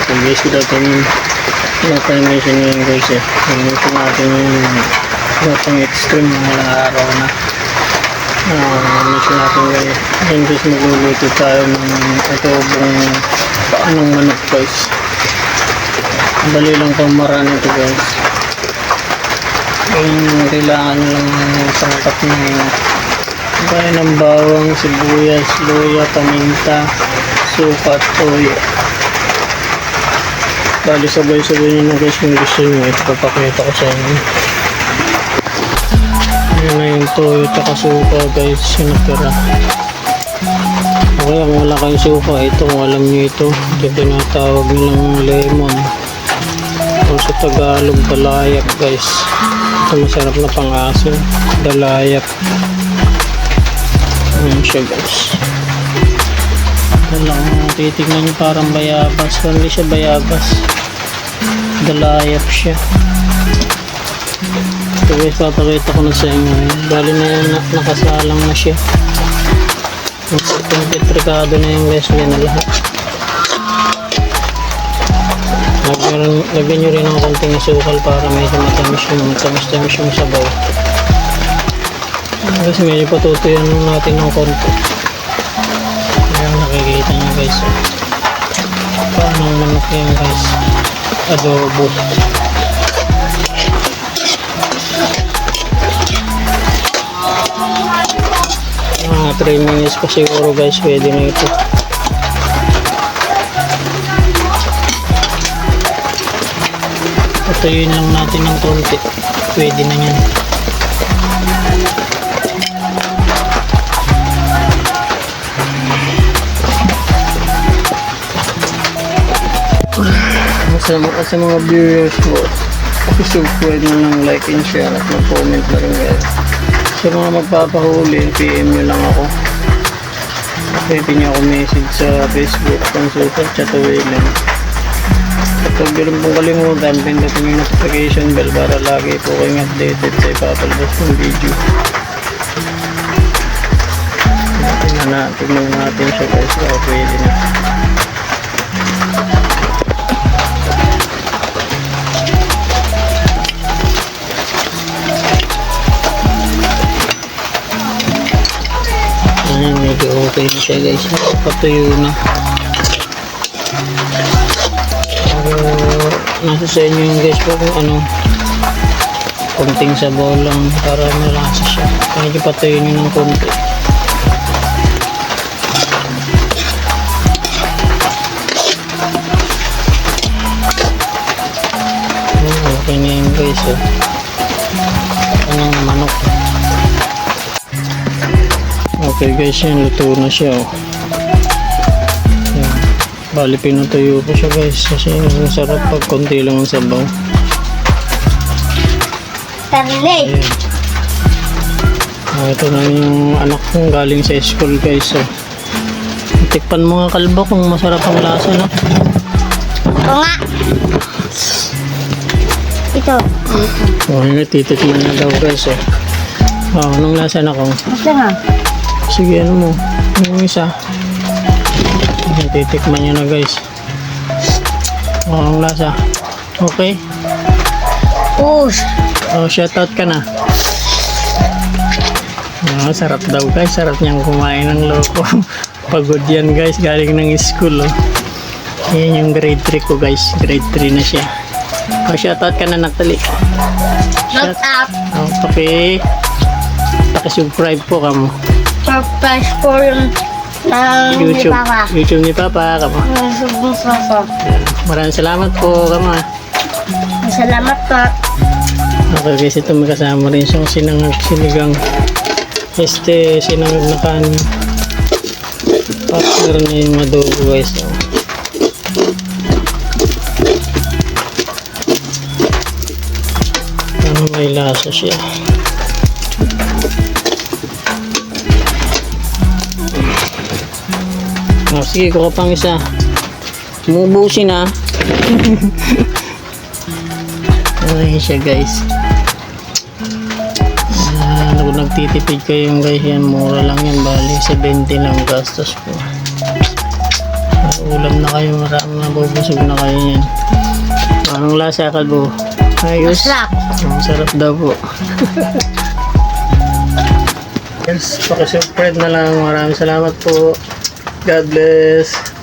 ito guys, natin mention ngayon guys eh. Mention natin yung pang extreme mga araw na. Mention natin guys. Ngayon guys, magluluto tayo ng adobong paanong manok guys. Dali lang pang marami ito guys. Yung kailangan lang sangkap ng bayan ng bawang, sibuyas, luya, paminta, suka at toyo. Bali sabay-sabay nyo na guys kung gusto nyo. Ito papakita ko sa inyo. Ayan na yung toyo at suka guys, yung natira. Okay, kung wala kayong suka, ito kung alam nyo ito tinatawag nyo ng lemon o sa Tagalog dalayap guys. Ito masarap na pang-asin, dalayap. Ayan siya guys. Titignan nyo parang bayabas, hindi siya bayabas, dalayap siya. So guys, papakita ko na sa inyo. Bali na yan, nakasalang na siya. Petrikado na yung guys, yan na lahat. Lagyan nyo rin ng konting asukal para medyo matamis yung sabaw. Kasi medyo patutuyan natin ng konti. Ayan, nakikita nyo guys. Paano manok yan guys, adobo. Mga 3 minutes pa siguro guys, pwede na ito. Patuyuin lang natin ng konti, pwede na yan. Sa mga viewers ko, pwede nyo lang like and share at mag-comment na rin guys. Sa mga magpapahuli, PM nyo lang ako. Pwede nyo ako message sa Facebook, pang super chat away lang. At huwag nyo rin pong kalimutan, pindutin yung notification bell para lagi po kayong updated sa ipapalabas ng video. Tingnan natin siya guys, baka pwede na. Ayan, medyo okay na siya guys, patuyo na. Nasa sa inyo yung guys po kung ano, konting sabaw lang para malasa siya. Medyo patuyo nyo ng konti. Okay na yun guys eh. Anong manok. Okay guys, yan, luto na siya oh. Yan. Bali pinatuyo ko siya guys kasi masarap pag konti lang ang sabaw. Tarlay. Ito na yung anak kong galing sa school guys oh. Tikpan mo nga kalbo kung masarap ang lasa no? Oo nga. Ito. Oh, yun, titikman na daw guys oh. Oh, anong lasa na kong? Ito nga. Sige, ano mo? Yung isa. Titikman nyo na guys. Oh, ang lasa. Okay? Push. Oh, shoutout ka na. Oh, sarap daw guys. Sarap niyang kumain ng loko. Pagod yan guys. Galing ng school. Oh. Yan yung grade 3 ko guys. Grade 3 na siya. Oh, shoutout ka na Natalie. Shout out. Oh, Paki-subscribe po kamo. Surprise for yung YouTube. ni Papa. YouTube ni Papa kamo. Maraming salamat po kamo. Salamat po. Okay guys, ito may kasama rin siyang sinigang sinangag na kanin. Partner na yung adobo guys. Ano, may lasa siya. Oh, sige, kuha pang isa. Umubusin na. Okay siya guys. Kung nagtitipid kayo guys, yan mura lang yan, bali 70 lang gastos ko. Ulam na kayo, nabubusog na kayo yan. Anong lasa, Kalbo? Ayos. Masarap. Masarap daw po. Yes, pakisubscribe na lang. Maraming salamat po. God bless.